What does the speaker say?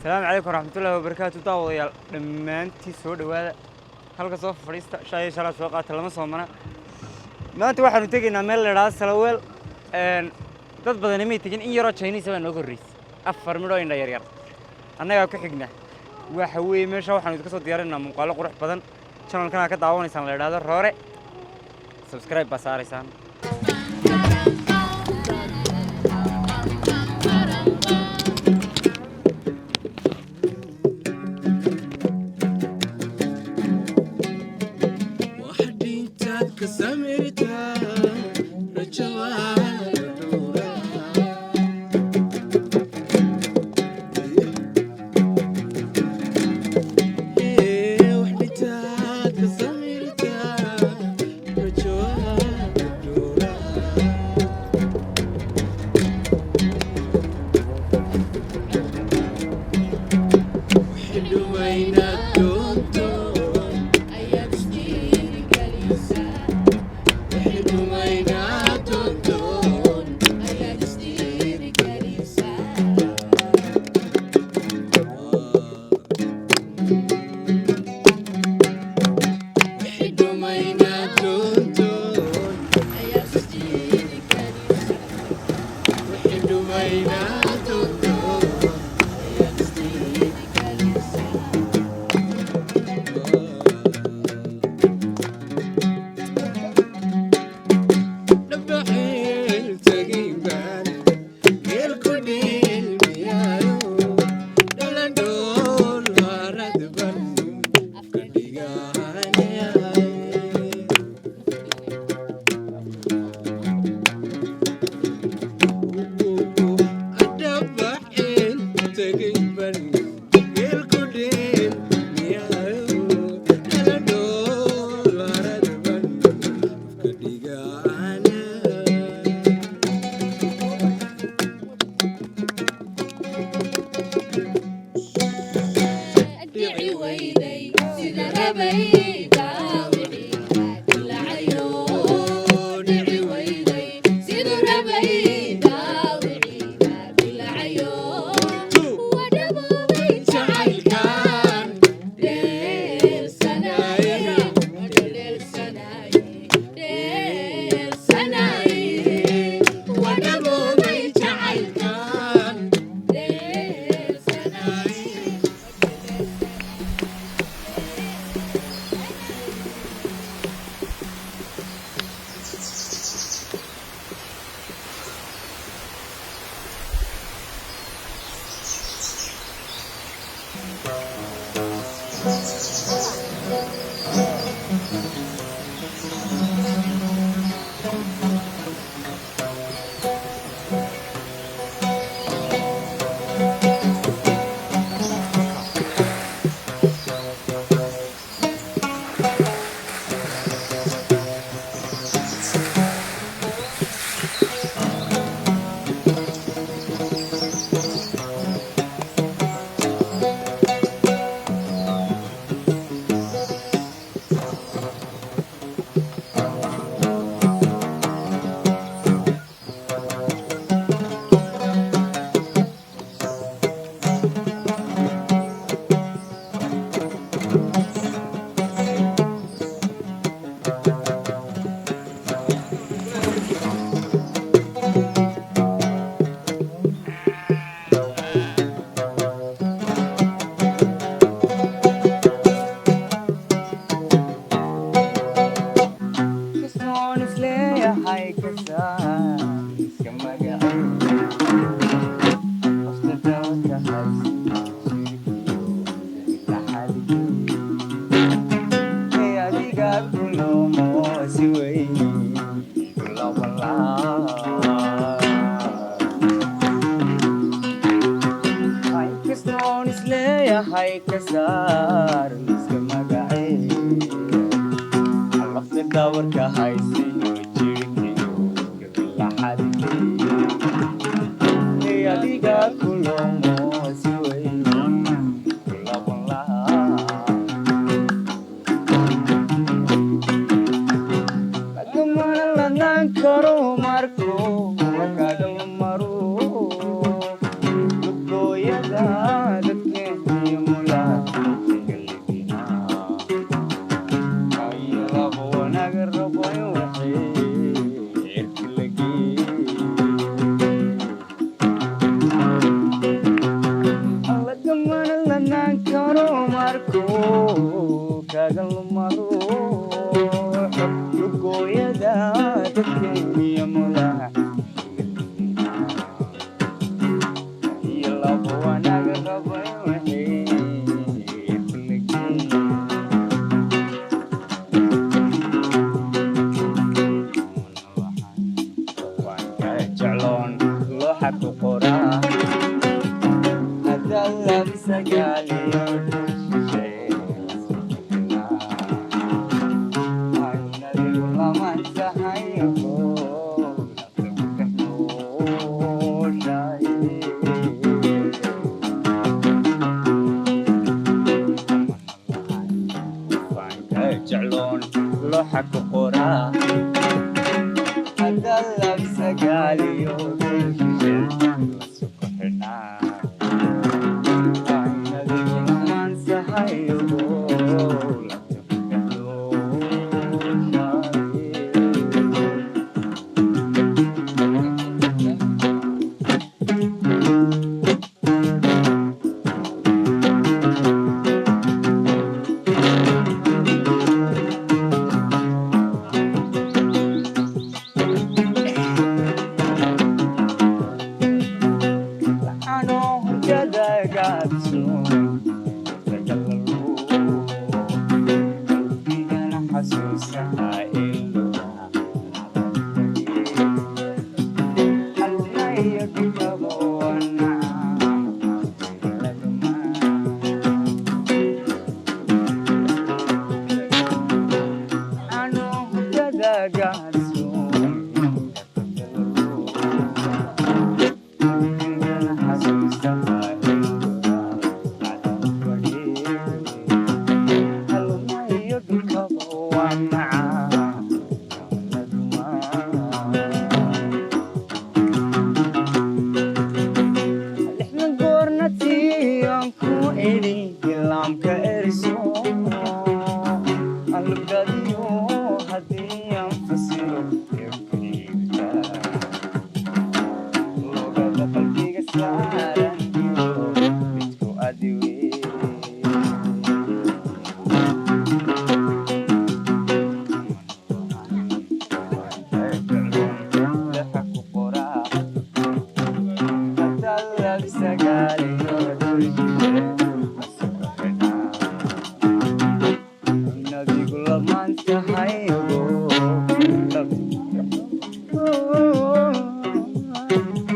السلام عليكم ورحمة الله وبركاته. داوديال دمانتي soo dhawaada halka soo fadhiista shay shala soo qaata lama soo mana maanta waxaanu tegaynaa meel la yiraahdo Salaweel dad badan ma tegin in yaro Chinese baa nooga horeysay afar midho indha yar yar annaga ku xigna waxa weeye meesha waxaanu ka soo diyaarinaa muuqaalo qurux badan channel-kana ka daawanaysaan la yiraahdo Roore subscribe ba saaraysaan لحي كسار مسك مقعي عرفت الدور كهايسي وجيركي لحدي يا ديقا كلهم سوي Karo marco, kadal maru, luto yaga datke mula tinggalina. Ayla bona garboy wahi lagi. Allah kemana nang karo marco, kadal maru, luto yaga. جعلون لوحك قرا هذا اللبس قالي وبيجي سكحنا أنا ذي ما انسى يقول Love